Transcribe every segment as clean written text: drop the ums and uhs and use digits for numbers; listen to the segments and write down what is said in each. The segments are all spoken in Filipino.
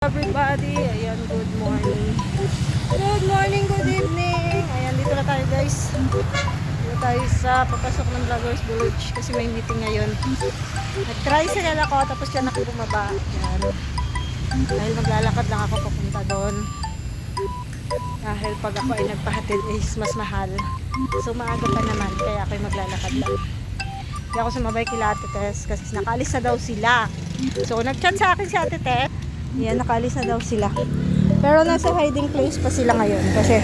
Everybody, ayan, good morning. Good morning, good evening. Ayan, dito na tayo guys. Dito tayo sa papasok ng Vloggers Village kasi may meeting ngayon. Nag-tricycle ako tapos siya nakibumaba. Ayan. Dahil maglalakad lang ako papunta doon. Dahil pag ako ay nagpahatid is mas mahal. So maaga pa naman kaya ako ay maglalakad lang. Hindi ako sumabay kila Ate Tess kasi nakaalis na daw sila. So nag-chat sa akin si Ate Tess. Yan, nakaalis na daw sila. Pero nasa hiding place pa sila ngayon kasi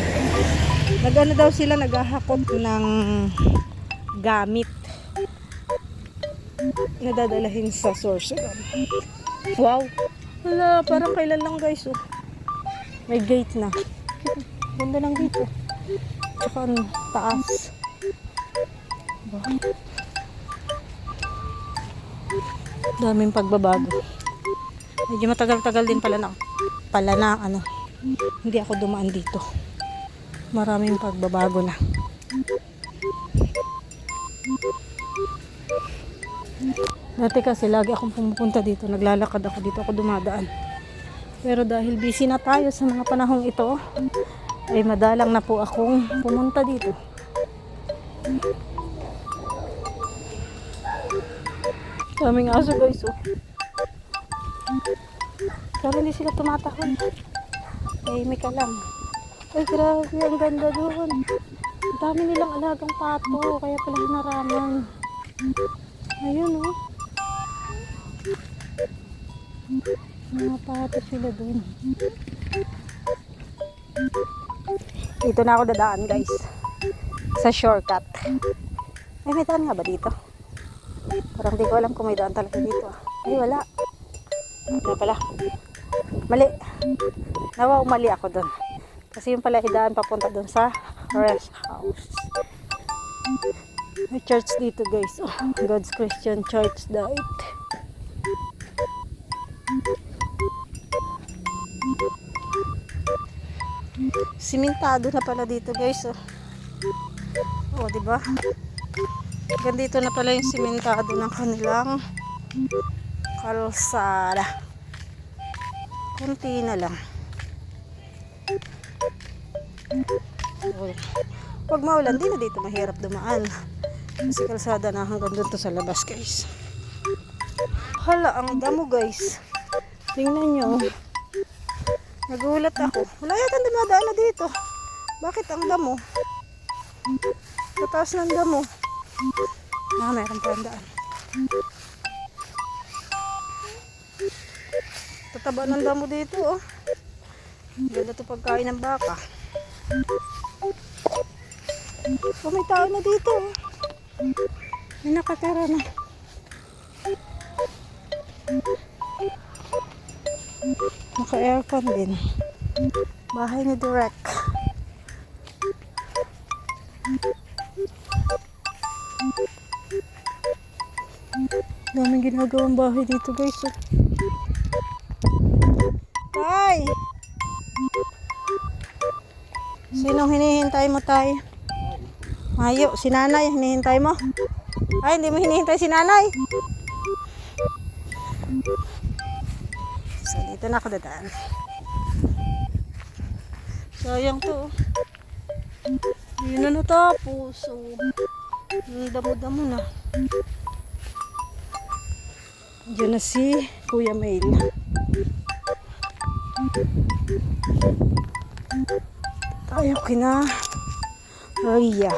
nag-ano daw sila, naghahakot ng gamit na dadalahin sa source. Wow! Wala, parang kailan lang guys. Oh. May gate na. Ganda ng gate. Oh. Tsaka taas. Wow. Daming pagbabago. Medyo matagal-tagal din pala na ano, hindi ako dumaan dito. Maraming pagbabago na. Dati kasi lagi akong pumupunta dito, naglalakad ako dito, ako dumadaan. Pero dahil busy na tayo sa mga panahong ito, ay madalang na po akong pumunta dito. Daming aso guys, oh. Pero hindi sila tumatahon. May ka lang. Ay grabe, ang ganda doon. Ang dami nilang alagang pato, kaya pala hinaraman. Ayun oh. Mga pato sila doon. Dito na ako dadaan guys. Sa shortcut. May daan nga ba dito? Parang di ko alam kung may daan talaga dito. Ay wala. Wala pala. Mali. Nawa, mali ako doon. Kasi yung pala idaan papunta doon sa rest house. May church dito guys. Oh, God's Christian Church died. Simentado na pala dito guys. Oh, di ba? Gandito na pala yung simentado ng kanilang kalsada. Kunti na lang. Pag maulan, di na dito mahirap dumaan. Kasi kalsada na hanggang doon to sa labas guys. Hala, ang damo guys. Tingnan nyo. Nagulat ako. Wala yata dumadaan na dito. Bakit ang damo? Sa taas ng damo. Mayroon pa ang daan. Tataba ng damo dito oh. Ganda to pagkain ng baka. Oh, may tao na dito oh. May nakatira na. Naka-aircon din. Bahay ni Direk. Daming ginagawang bahay dito guys oh. Tay! Sinong hinihintay mo, Tay? Mayo, si Nanay, hinihintay mo? Ay, hindi mo hinihintay si Nanay? So, dito na ako dadaan. Sayang to. Yun na natapos. So, damo-damo na. Diyan na si Kuya Mail. Tayo kina Ria.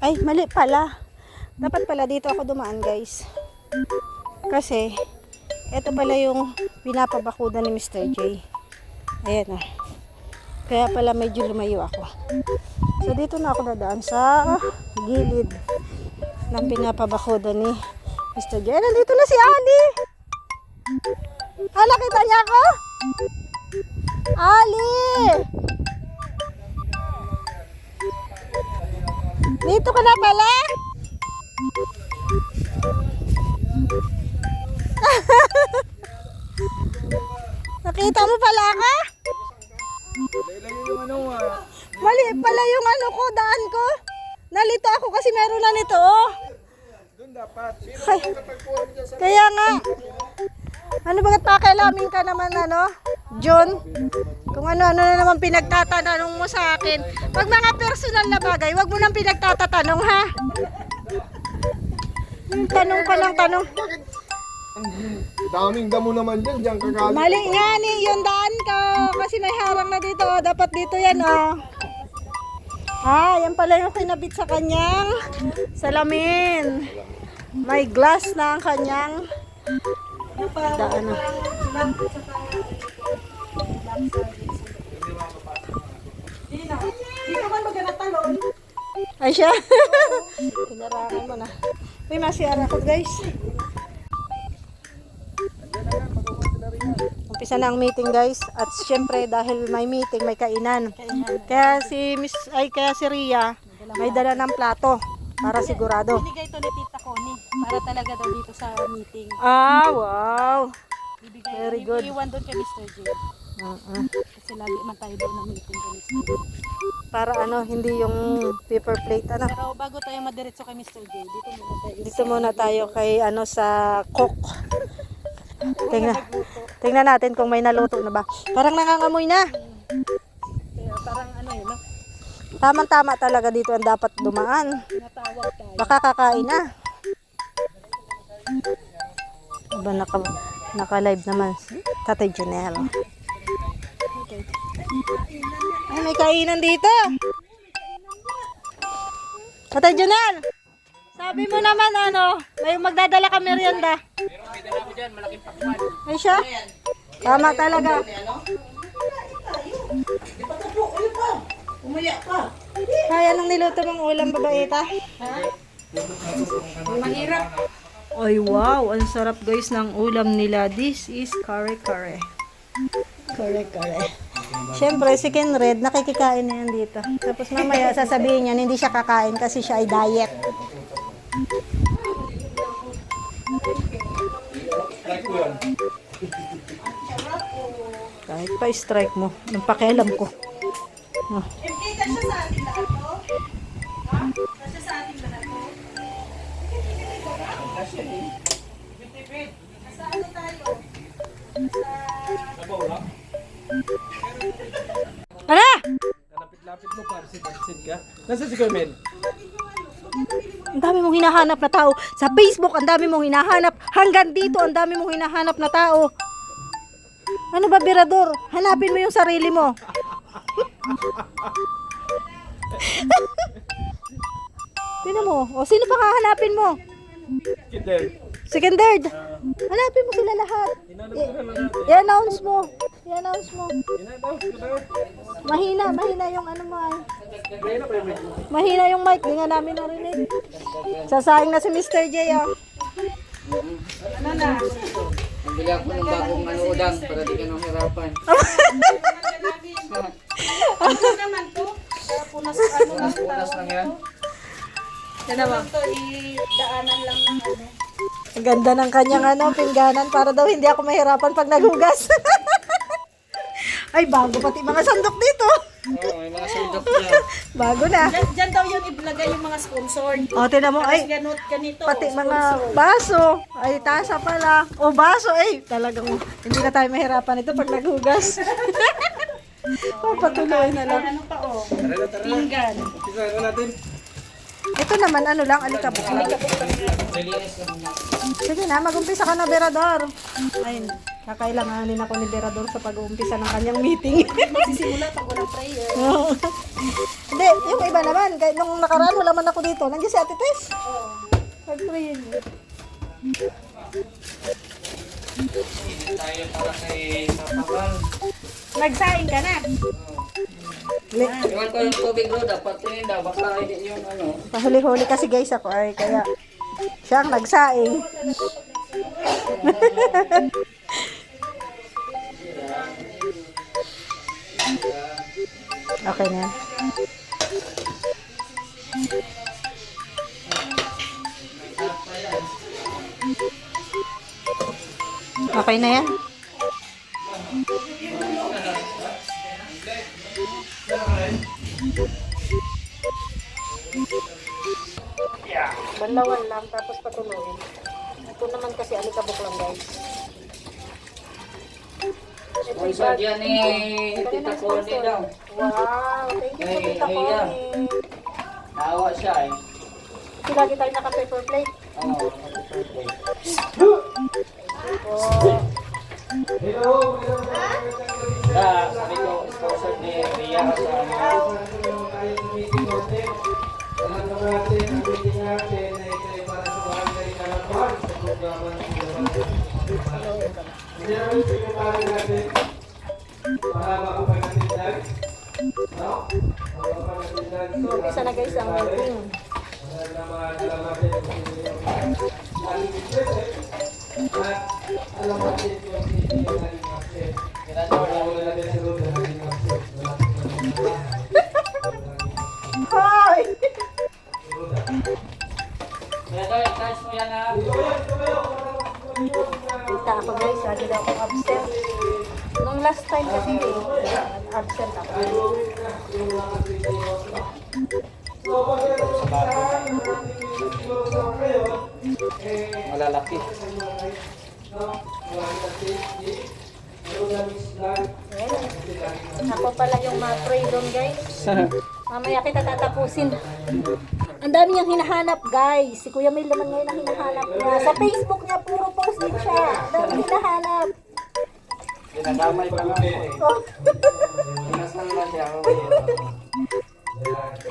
Ay, mali pala. Dapat pala dito ako dumaan guys. Kasi ito pala yung pinapabakudan ni Mr. J. Ayan oh. Kaya pala medyo lumayo ako. So dito na ako dadaan sa gilid ng pinapabakuda ni Mr. J. Nandito na si Ali! Ah, nakita niya ako? Ali! Dito ka na pala? Nakita mo pala ka? Mali pala yung ano ko, daan ko. kasi meron na nito, oh. Kaya nga. Ano bagat pakialamin ka naman, ano? John? Kung ano-ano na naman pinagtatanong mo sa akin. Pag mga personal na bagay, wag mo nang pinagtatatanong, ha? Tanong ka lang, tanong. Daming damo naman dyan, diyan kagaling. Mali nga ni, yung daan ko. Kasi may harang na dito, oh. Dapat dito yan, oh. Ah, yan pala yung kinabit sa kanyang salamin. May glass na ang kanyang daan. Dito man maganatalon. Ay siya. Pinarangan mo na. Uy, masiyara ko guys. Umpisa na ang meeting guys. At syempre dahil may meeting, may kainan. Kaya si Ria may dala ng plato para sigurado. Binigay ito ni Tita Connie para talaga daw dito sa meeting. Ah, wow. Bibigay, Very good. Iwan doon kay Mr. J. Kasi lagi man tayo doon na meeting kay Mr. J. Para ano, hindi yung paper plate ano. Pero bago tayo madiretso kay Mr. J, Dito muna tayo kay ano sa cook. Tingnan natin kung may naluto na ba. Parang nangangamoy na. Kaya parang ano yun, no? Tama-tama talaga dito ang dapat dumaan. Natawag tayo. Baka kakain na. Diba naka-live naman si Tatay Junel. Ay, may kainan dito. Tatay Junel, sabi mo naman ano, may magdadala ka merienda. Ay siya? Tama talaga. Umuya ka. Kaya anong niluto mong ulam, babaeta? Mahirap. Ay wow, ang sarap guys ng ulam nila. This is kare-kare. Kare-kare. Siyempre, si Ken Red, nakikikain na yan dito. Tapos mamaya sasabihin niya, hindi siya kakain kasi siya ay diet. Kahit pa strike mo, ang pakialam ko. Oh. Kasya sa ating lahat to? Ha? Kasya sa ating lahat to? Nasa ano tayo? Ano? Kalapit-lapit mo, parsid ka. Nasaan si Carmel? Ang dami mong hinahanap na tao. Sa Facebook, ang dami mong hinahanap. Hanggang dito, ang dami mong hinahanap na tao. Ano ba, Birador? Hanapin mo yung sarili mo. Tingnan mo. O, sino pa hahanapin mo? Kinder. Secondary. Hanapin mo sila lahat. I-announce mo. I-announce mo. Mahina yung ano mo ay. Mahina yung mic, di nga namin narinig. Sasaing na si Mr. J, oh. Ano na? Bili ako ng bagong ano udang para di ka nang hirapan. Ano naman to? Punas ano lang Punas lang yan. Yan naman to, idaanan lang ng ano. Ang ganda ng kanyang ano, pingganan para daw hindi ako mahirapan pag naghugas. Ay, bago pati mga sandok dito. Oo, may mga sundok dyan. Bago na. Diyan daw yun iblagay yung mga sponsored. O, tingnan mo, ay, Ganito. pati mga baso. Ay, tasa pala. O, baso, ay, talagang hindi na tayo mahirapan ito pag naghugas. Patuloy na lang. Ano pa oh? Tara. Pinggan. Umpisa na natin. Ito naman, ano lang, alikabok. Sige na, mag-umpisa ka na, Berador. Ayun, kakailanganin ako ni Berador sa pag-uumpisa ng kanyang meeting. Magsisimula pag walang prayer. Oo. Hindi, yung iba naman, kahit nung nakaraan, wala man ako dito. Nandiyan si Ate Tess. Oo. Pag-pray. Tayo para kay Papakal. Nagsaing ka na. Iwan ko yung tubig bro, dapat yun daw. Baka hindi yung ano. Pahuli-huli kasi guys ako ay kaya siya ang nagsaing. Okay na yan. Okay na yan. Banlawan lang, tapos patuloyin. Ito naman kasi alikabok lang guys. Ito Ang isa dyan ni Tita Connie daw. Wow, thank you po Hey, Tita hey, Connie. Naawa siya eh. Kasi lagi tayo naka-paper plate. Oo, nag-birthday. Po. Sabi ko, sponsor ni Ria sa ano. Umpisa na guys ang meeting. Hoy! Kaya daw, i-touch mo yan ha. Kita ako guys, lagi daw akong absent. Nung last time kasi absent ako. Malalaki. Ayan. Ako pala yung ma-pray doon guys. Mamaya kita tatapusin. Ang dami niyang hinahanap guys. Si Kuya May naman ngayon ang hinahanap niya. Sa Facebook niya puro post din siya. Ang dami hinahanap. Dinadamay pa nga ako eh. Oh. Pinasal na siya.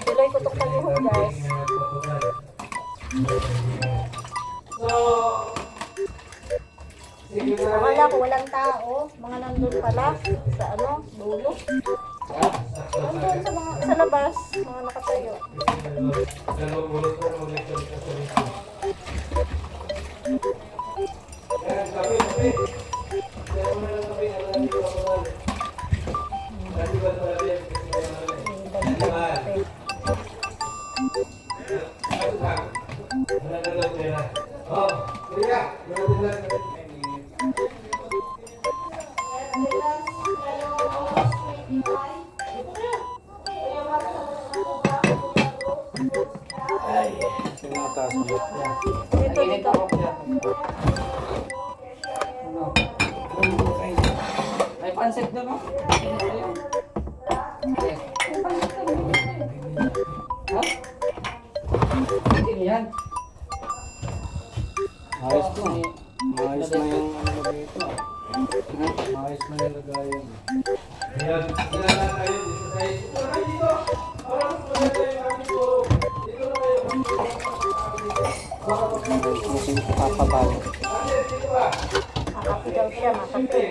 Tuloy ko itong pag-ihog guys. Akala ko walang tao. Mga nandun pala sa ano, dulo. Nandun sa labas, mga nakatayo. Dito, dito. May pansip doon no? Ha? Hindi yan. Ayos to. Maayos na yung ano ba ito. Maayos na yung lagayan. Papabalo. Makapi daw siya, makapi.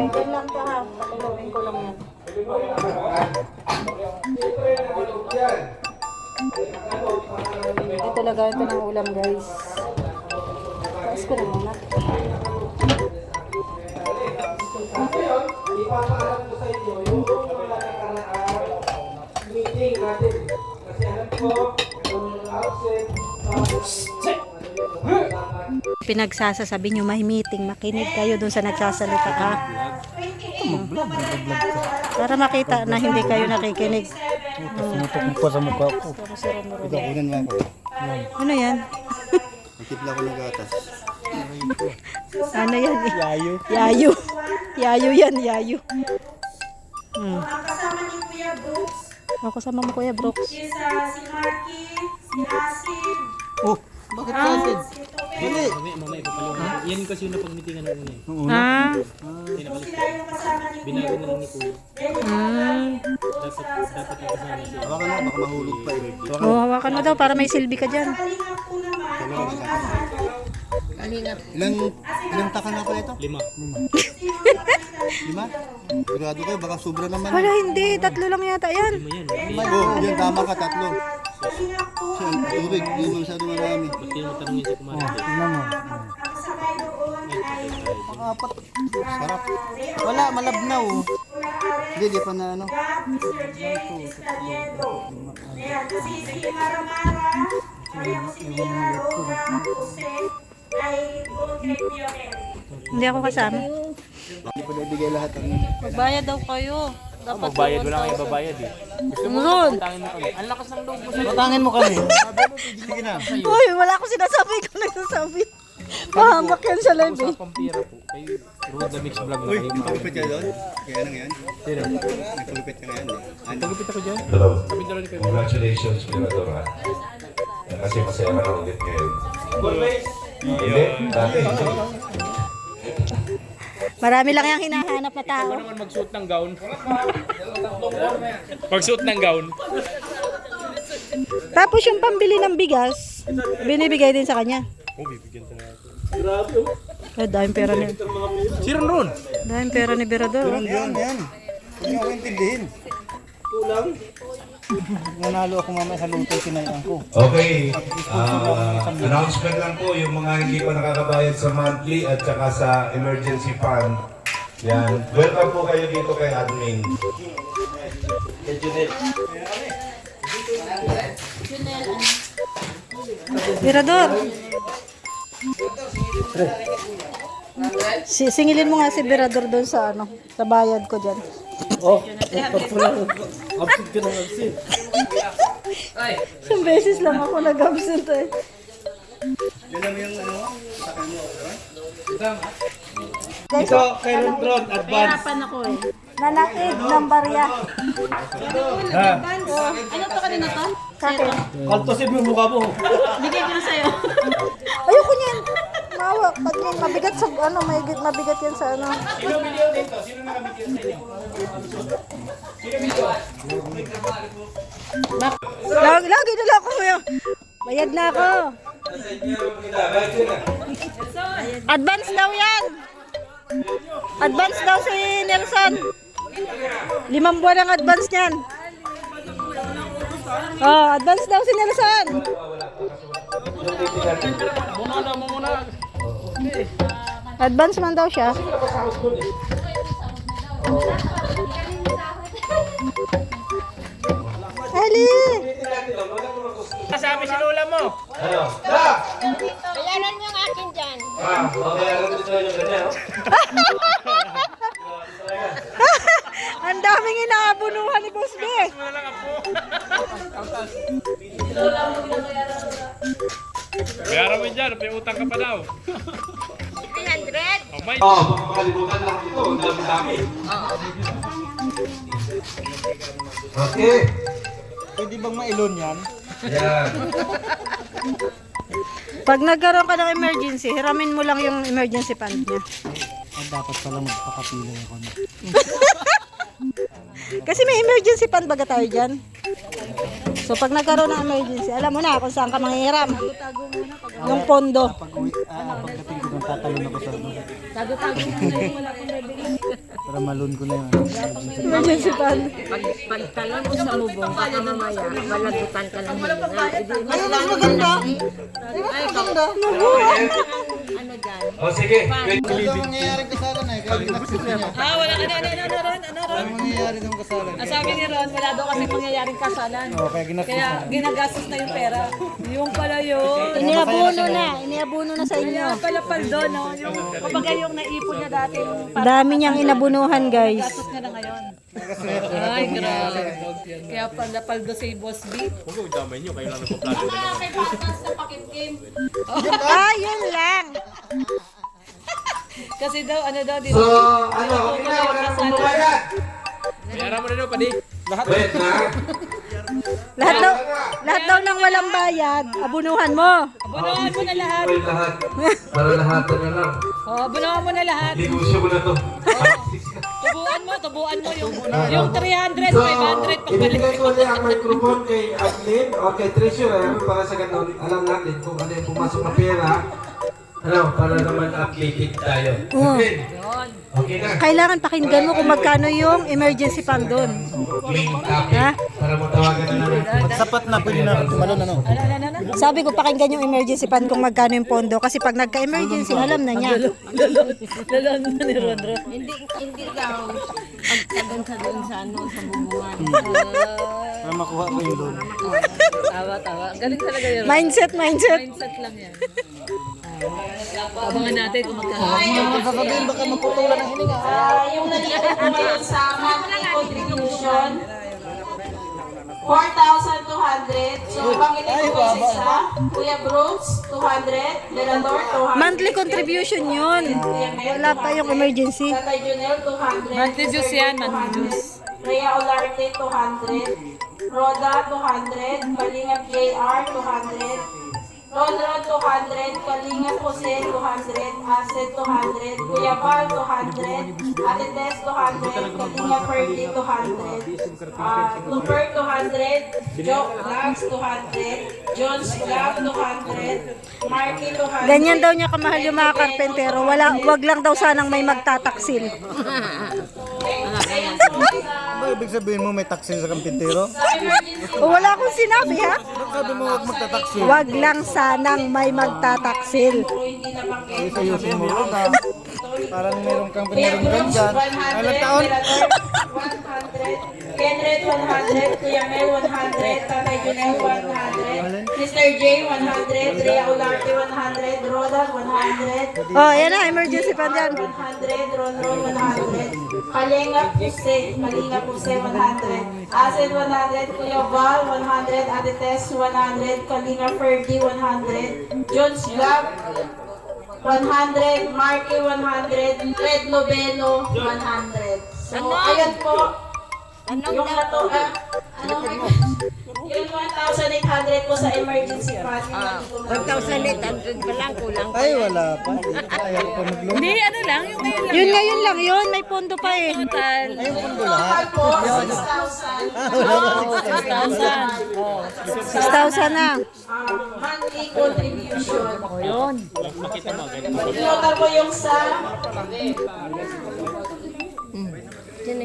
Pwede lang to ha. Patulogin ko lang yan. Ito lagay ito ng ulam guys. Tapos ko na muna. Pinagsasasabi nyo may meeting, makinig kayo dun sa nagsasalita ha. Para makita na hindi kayo nakikinig. Sinutok mo pa sa mukha ko. Ikaw, unan mo ako. Ano yan? Nagtipla ko ng gatas. Ano yan? Yayo. Yayo. Yayo yan, yayo. Kasama ni Kuya Brooks, Ako kasama mo Kuya Brooks. si Marky, si Asid, Oh, bakit gatas? Dili. Mamaya papaliwanag. Yan kasi yung napag-meetingan ng una eh. Ah. Sila yung kasama ni Binago na lang ni Kuya. Dapat nakasama siya. Hawakan mo, baka mahulog pa eh. Oh, hawakan mo daw para may silbi ka dyan. Kalingap po naman. Ilang taka na pala ito? 5. 5? Sigurado kayo, baka sobra naman. Wala, hindi. 3 lang yata yan. Yan. Oh, yan tama ka, 3. Siya, tubig, hindi mo masyado marami. Ba't kayo matanongin si Kumarate? Tingnan mo. Nakasabay doon ay Apat. Sarap. Wala, malabnaw. Hindi, di pa na ano. Mr. J. Escaliedo. Ayan, kasi si Mara-Mara, kaya ko si Mia Laura Jose, ay doon kay Pionel. Hindi ako kasama. Hindi pa nabigay lahat ang... Magbayad daw kayo. Dapat Magbayad, wala kang ibabayad eh. Ron! Tangin mo kami. Ang lakas ng loob mo sa Patangin mo kami. Sige na. Uy, wala akong sinasabi ko nagsasabi. Pahamak yan sa live eh. usapang pira po. Kayo, Road the Mix Vlog na Uy, kayo. nagpagupit ka doon? Kaya ano ngayon? Sino? Nagpagupit ka ngayon. Ano? Pagupit ako dyan. Hello. Sabi na rin kayo. Congratulations, Miradora. Kasi masaya ka na ulit ngayon. Hindi, dati hindi. Marami lang yung hinahanap na tao. Ako naman magsuot ng gown. Magsuot ng gown. Tapos yung pambili ng bigas, binibigay din sa kanya. Oh, bibigyan ka natin. Ay, daming pera ni. Si Ron. Daming pera ni Berador. Yan, yan. Huwag niyo ako intindihin. Kulang. Nanalo ako mamaya sa luto kinayang ko. Okay, announcement lang po yung mga hindi pa nakakabayad sa monthly at saka sa emergency fund. Yan. Welcome po kayo dito kay admin. Berador. Singilin mo nga si Berador doon sa ano, sa bayad ko diyan. Oh, absent ka ng absent. Isang beses lang ako nag-absent eh. Yan naman yung ano, sakay mo. Ito, kay Ron, advance. ako eh. Nanaig ng barya. Ano to kanina to? Sakit. Kaltosin mo yung mukha mo. Bigay ko na sa'yo. Ayoko niyan. Mawa, mabigat sa ano, mabigat yan sa ano. Lagi na lang ako ngayon. Bayad na ako. Advance daw yan. Advance daw si Nelson. 5 buwan ang advance niyan. Oh, advance daw si Nelson. Advance man daw siya. Ali! Sabi si Lola mo. Ano? Bayaran mo yung akin dyan. Mabayaran dito yung ganyan. Ang daming inaabunuhan ni Boss B. Bayaran mo dyan, may utang ka pa daw. 300? Oh, may. Oh, baka makalimutan lang ito. Ang dami-dami. Okay. Pwede bang mailon yan? Yan. Pag nagkaroon ka ng emergency, hiramin mo lang yung emergency fund niya. Dapat pala magpakapila ako na. Kasi may emergency fund baga tayo dyan. So pag nagkaroon ng emergency, alam mo na kung saan ka manghiram. Yung pondo. Pagdating ko doon, tatalon ako sa ano. Tago-tago mo na yung wala kong nabili. Para malun ko na yun. Emergency fund. Pagtalon mo sa mubong, baka mamaya, malagutan ka lang nila. Ay, mas maganda. Ay, mas maganda. Ano dyan? O sige. Ano ang mangyayari kasalan eh? Kaya ginaksus niya. Ah, wala ka na, ano Ron? Ano ang mangyayari ng kasalan? Ang sabi ni Ron, wala daw kasi pangyayaring kasalan. O, kaya ginaksus Kaya niya. ginagastos na yung pera. Yung pala yun. Iniabuno na. Iniabuno na sa inyo. Kaya pala paldo, no? Yung, kapag yung naipon niya dati, Dami niyang inabunuhan, guys. gastos niya na ngayon. Ay, grabe. Kaya pala paldo si Boss B. Huwag ko damay nyo, kayo lang nagpa-plano. Ah, yun lang. Kasi daw, ano daw, di So, ano? Okay na, wala na pong mabayad. Bayaran mo na daw, padi. Wait na. Lahat daw ng walang bayad, abunuhan mo. Abunuhan mo na lahat. Wait lahat. Para lahat na lang. Oh, abunuhan mo na lahat. Negosyo mo na to. Tubuan mo yung 300, 500 pagbalik. Ibigay ko ulit ang microphone kay admin o kay treasurer para sa ganun, alam natin kung ano yung pumasok na pera. Ano, para naman updated tayo. Admin, Yun. Okay na. Kailangan pakinggan mo kung magkano yung emergency fund doon. Main topic Ha? para matawagan na namin. Pag sapat na, pwede na tumalon, ano? Sabi ko pakinggan yung emergency fund kung magkano yung pondo kasi pag nagka-emergency alam na niya. Hindi daw. Pagkagan sa doon sa ano, sa bubungan. Para makuha ko yung loan. Tawa. Galing talaga yun. Mindset. Mindset lang yan. Abangan natin kung magkano. Sasabihin, baka maputulan ng hininga. Yung nandito po ngayon sa monthly contribution, 4,200. So, pangitin ko sa isa. Kuya Brooks, 200. Mirador, 200. Monthly contribution yun. Wala pa yung emergency. Tatay Junel, 200. Monthly juice yan, monthly Sister juice. Rhea Olarte, 200. Roda, 200. Kalingap JR, 200. Ronron, 200. Kalingap Jose, 200. Asset, 200. Kuya Val, 200. Ate Tess, 200. Kalingap Ferdy, 200. Looper, 200. Joe Vlogs, 200. Jones Vlog, 200. Marky, 200. Ganyan daw niya kamahal yung mga karpentero. Wag lang daw sanang may magtataksil. Ano ibig sabihin mo may taxi sa kampintero? O wala akong sinabi ha. Ba't sabi mo huwag magta-taxi? Wag lang sanang may magtataksil. Hindi na pang Ayusin mo rin na. Parang meron kang pinarunggan dyan. Ilang taon? 100. Kenred 100. Kuya Mel 100. Tatay Junel 100. Mr. J 100. Rhea Olarte 100. Rodan 100. Oh, yan na, emergency fund yan. 100. Ronron 100. Kalingap Puse. Kalingap Puse 100. Asset 100. Kuya Val 100. Ate Tess 100. Kalingap Ferdy 100. Jones Vlog 100, Marky 100, Red Noveno 100. So, ayan po. Yung nato, yung 1,800 po sa emergency fund. 1,800 pa lang, kulang. Ay, wala pa. Ayaw ko pa mag-loan. Hindi, ano lang, yung ngayon lang. Yun ngayon lang yun, may pondo pa eh. Total. Ayaw ko Total lahat. po, 6,000. 6,000 na. Monthly contribution. Yun. Total po yung sa So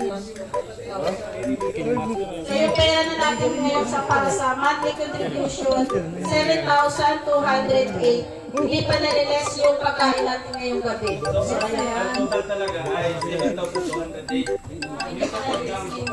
yung pera na natin ngayon sa para sa monthly contribution, 7,208. Hindi pa naliles yung pagkain natin ngayong gabi. So kaya, Total talaga ay 7,208. hindi pa naliles yung